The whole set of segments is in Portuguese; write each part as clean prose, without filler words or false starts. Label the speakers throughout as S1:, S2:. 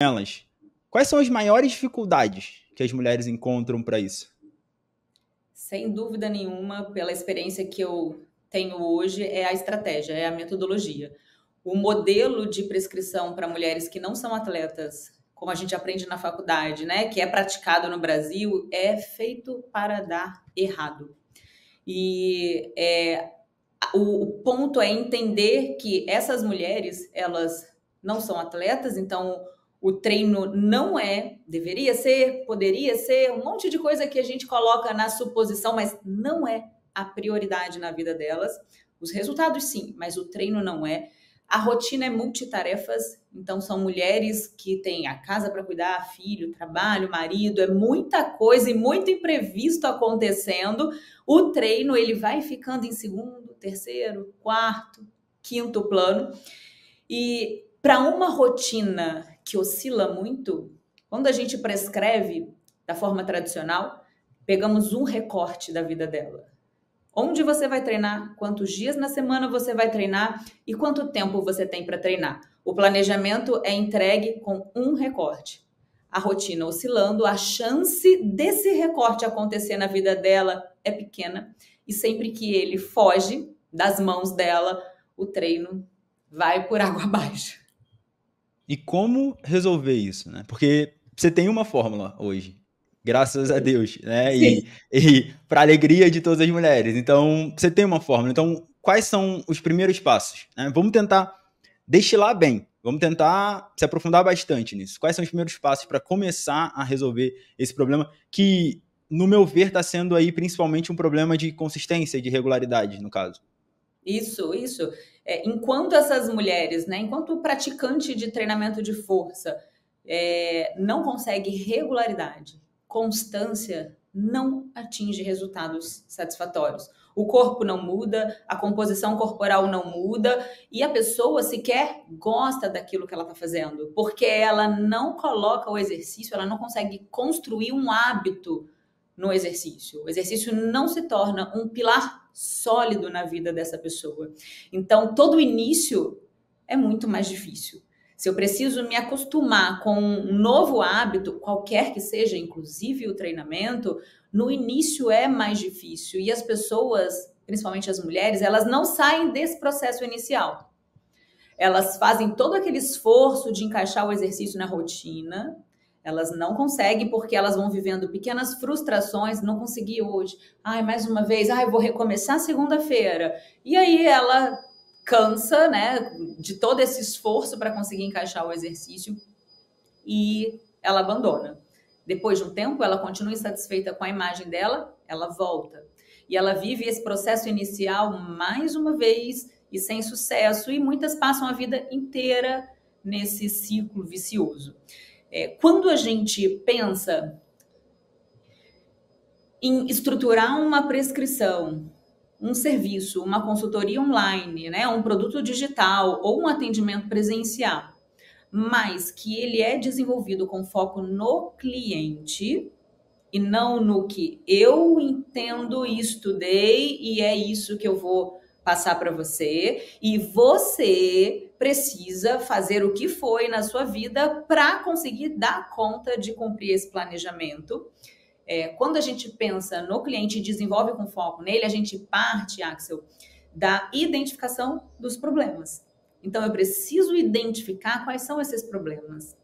S1: elas, quais são as maiores dificuldades que as mulheres encontram para isso?
S2: Sem dúvida nenhuma, pela experiência que eu tenho hoje, é a estratégia, é a metodologia. O modelo de prescrição para mulheres que não são atletas, como a gente aprende na faculdade, né, que é praticado no Brasil, é feito para dar errado. E o ponto é entender que essas mulheres, elas não são atletas, então o treino não deveria ser, poderia ser, um monte de coisa que a gente coloca na suposição, mas não é a prioridade na vida delas. Os resultados sim, mas o treino não é. A rotina é multitarefas, então são mulheres que têm a casa para cuidar, filho, trabalho, marido, é muita coisa e muito imprevisto acontecendo. O treino ele vai ficando em segundo, terceiro, quarto, quinto plano. E para uma rotina que oscila muito, quando a gente prescreve da forma tradicional, pegamos um recorte da vida dela. Onde você vai treinar, quantos dias na semana você vai treinar e quanto tempo você tem para treinar. O planejamento é entregue com um recorte. A rotina oscilando, a chance desse recorte acontecer na vida dela é pequena e sempre que ele foge das mãos dela, o treino vai por água abaixo.
S1: E como resolver isso, né? Porque você tem uma fórmula hoje, graças a Deus, né?
S2: Sim.
S1: E para alegria de todas as mulheres. Então, você tem uma fórmula. Então, quais são os primeiros passos, né? Vamos tentar destilar bem. Vamos tentar se aprofundar bastante nisso. Quais são os primeiros passos para começar a resolver esse problema que, no meu ver, está sendo aí principalmente um problema de consistência e de regularidade, no caso?
S2: Isso. Enquanto essas mulheres, né, enquanto o praticante de treinamento de força não consegue regularidade, constância, não atinge resultados satisfatórios. O corpo não muda, a composição corporal não muda e a pessoa sequer gosta daquilo que ela está fazendo, porque ela não coloca o exercício, ela não consegue construir um hábito no exercício. O exercício não se torna um pilar sólido na vida dessa pessoa. Então, todo início é muito mais difícil. Se eu preciso me acostumar com um novo hábito, qualquer que seja, inclusive o treinamento, no início é mais difícil. E as pessoas, principalmente as mulheres, elas não saem desse processo inicial. Elas fazem todo aquele esforço de encaixar o exercício na rotina, elas não conseguem porque elas vão vivendo pequenas frustrações, não consegui hoje, mais uma vez, eu vou recomeçar segunda-feira. E aí ela cansa, né, de todo esse esforço para conseguir encaixar o exercício e ela abandona. Depois de um tempo, ela continua insatisfeita com a imagem dela, ela volta. E ela vive esse processo inicial mais uma vez e sem sucesso, e muitas passam a vida inteira nesse ciclo vicioso. Quando a gente pensa em estruturar uma prescrição, um serviço, uma consultoria online, né, um produto digital ou um atendimento presencial, mas que ele é desenvolvido com foco no cliente e não no que eu entendo e estudei e é isso que eu vou passar para você, e você precisa fazer o que foi na sua vida para conseguir dar conta de cumprir esse planejamento. Quando a gente pensa no cliente e desenvolve com foco nele, a gente parte, Axel, da identificação dos problemas. Então, eu preciso identificar quais são esses problemas.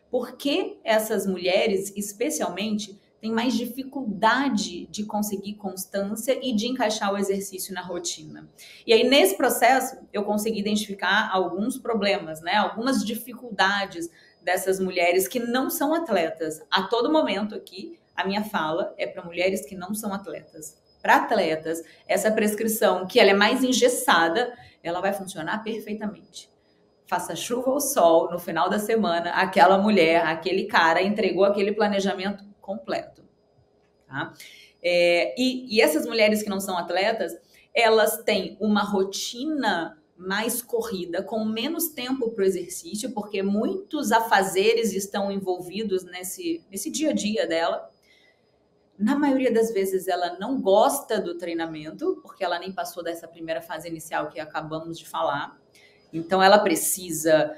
S2: Por que essas mulheres, especialmente, têm mais dificuldade de conseguir constância e de encaixar o exercício na rotina? E aí, nesse processo, eu consegui identificar alguns problemas, né? Algumas dificuldades dessas mulheres que não são atletas. A todo momento aqui, a minha fala é para mulheres que não são atletas. Para atletas, essa prescrição, que ela é mais engessada, ela vai funcionar perfeitamente. Faça chuva ou sol, no final da semana, aquela mulher, aquele cara entregou aquele planejamento completo. Tá? E essas mulheres que não são atletas, elas têm uma rotina mais corrida, com menos tempo para o exercício, porque muitos afazeres estão envolvidos nesse dia a dia dela. Na maioria das vezes ela não gosta do treinamento, porque ela nem passou dessa primeira fase inicial que acabamos de falar. Então ela precisa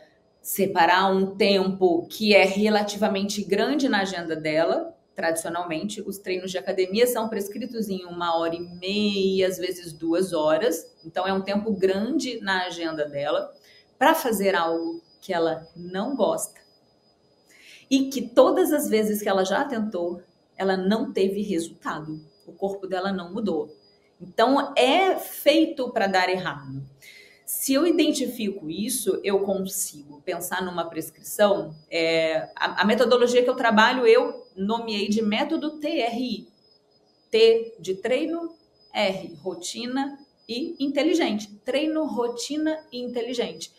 S2: separar um tempo que é relativamente grande na agenda dela. Tradicionalmente, os treinos de academia são prescritos em 1h30, às vezes 2 horas. Então, é um tempo grande na agenda dela para fazer algo que ela não gosta e que todas as vezes que ela já tentou, ela não teve resultado. O corpo dela não mudou. Então, é feito para dar errado. Se eu identifico isso, eu consigo pensar numa prescrição. A metodologia que eu trabalho, eu nomeei de método TRI. T de treino, R, rotina e inteligente. Treino, rotina e inteligente.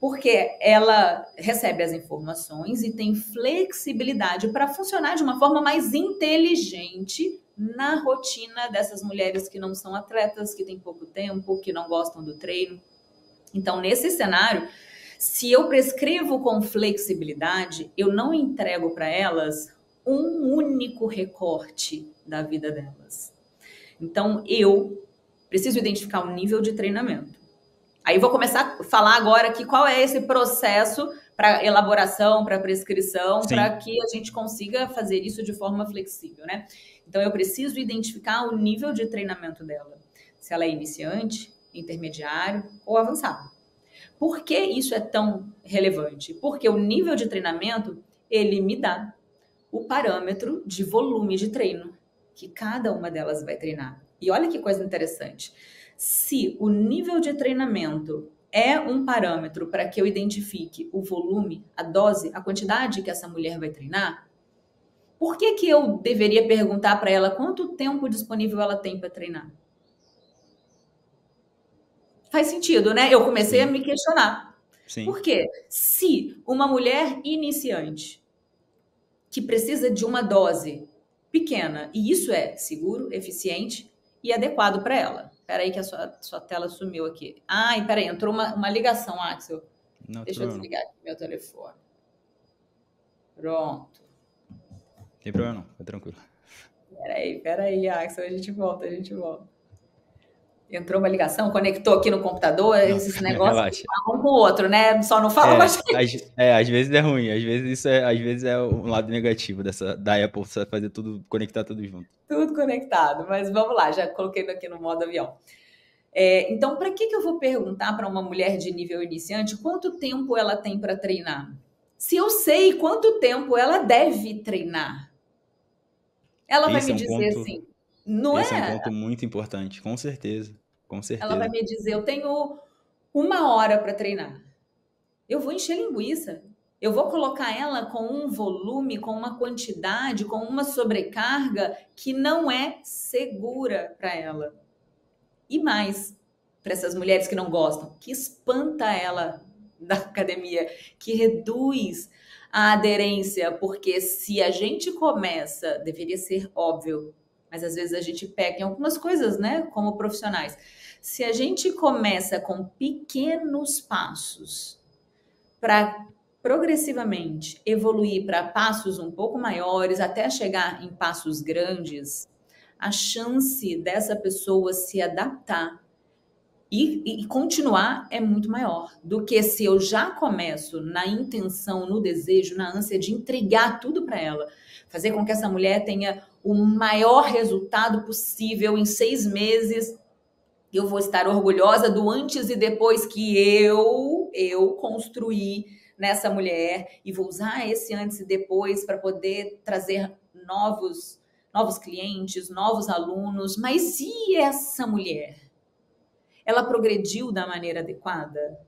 S2: Porque ela recebe as informações e tem flexibilidade para funcionar de uma forma mais inteligente na rotina dessas mulheres que não são atletas, que têm pouco tempo, que não gostam do treino. Então, nesse cenário, se eu prescrevo com flexibilidade, eu não entrego para elas um único recorte da vida delas. Então, eu preciso identificar o nível de treinamento. Aí vou começar a falar agora aqui qual é esse processo para elaboração, para prescrição, para que a gente consiga fazer isso de forma flexível, né? Então, eu preciso identificar o nível de treinamento dela. Se ela é iniciante, intermediário ou avançado. Por que isso é tão relevante? Porque o nível de treinamento, ele me dá o parâmetro de volume de treino que cada uma delas vai treinar. E olha que coisa interessante. Se o nível de treinamento é um parâmetro para que eu identifique o volume, a dose, a quantidade que essa mulher vai treinar, por que eu deveria perguntar para ela quanto tempo disponível ela tem para treinar? Faz sentido, né? Eu comecei a me questionar.
S1: Sim.
S2: Por quê? Se uma mulher iniciante que precisa de uma dose pequena, e isso é seguro, eficiente e adequado para ela. Espera aí que a sua tela sumiu aqui. Ai, peraí, entrou uma ligação, Axel.
S1: Não,
S2: deixa eu desligar aqui meu telefone. Pronto.
S1: Não tem problema não, fica tranquilo.
S2: Peraí, Axel, a gente volta. Entrou uma ligação, conectou aqui no computador, esses negócios falam um com o outro, né? Só não fala com a gente.
S1: Às vezes é ruim, às vezes é um lado negativo da Apple, você vai fazer tudo, conectar tudo junto.
S2: Tudo conectado, mas vamos lá, já coloquei aqui no modo avião. Então, para que eu vou perguntar para uma mulher de nível iniciante quanto tempo ela tem para treinar? Se eu sei quanto tempo ela deve treinar, ela vai me dizer assim, não é?
S1: Esse é um ponto muito importante, com certeza.
S2: Ela vai me dizer, eu tenho 1 hora para treinar. Eu vou encher linguiça. Eu vou colocar ela com um volume, com uma quantidade, com uma sobrecarga que não é segura para ela. E mais, para essas mulheres que não gostam, que espanta ela da academia, que reduz a aderência, porque se a gente começa, deveria ser óbvio, mas às vezes a gente peca em algumas coisas, né, como profissionais. Se a gente começa com pequenos passos para progressivamente evoluir para passos um pouco maiores, até chegar em passos grandes, a chance dessa pessoa se adaptar e continuar é muito maior do que se eu já começo na intenção, no desejo, na ânsia de entregar tudo para ela, fazer com que essa mulher tenha o maior resultado possível em 6 meses. Eu vou estar orgulhosa do antes e depois que eu construí nessa mulher e vou usar esse antes e depois para poder trazer novos clientes, novos alunos. Mas e essa mulher? Ela progrediu da maneira adequada?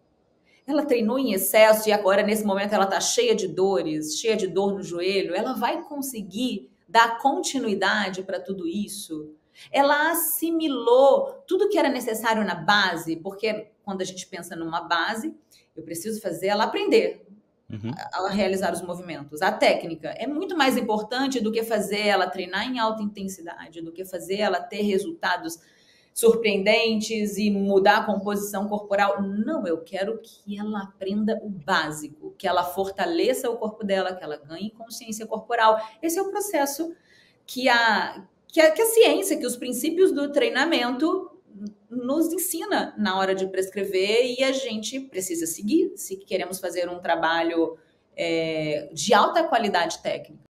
S2: Ela treinou em excesso e agora, nesse momento, ela está cheia de dores, cheia de dor no joelho? Ela vai conseguir dar continuidade para tudo isso? Ela assimilou tudo que era necessário na base? Porque quando a gente pensa numa base, eu preciso fazer ela aprender a realizar os movimentos. A técnica é muito mais importante do que fazer ela treinar em alta intensidade, do que fazer ela ter resultados surpreendentes e mudar a composição corporal. Não, eu quero que ela aprenda o básico, que ela fortaleça o corpo dela, que ela ganhe consciência corporal. Esse é o processo que a ciência, que os princípios do treinamento nos ensina na hora de prescrever e a gente precisa seguir se queremos fazer um trabalho de alta qualidade técnica.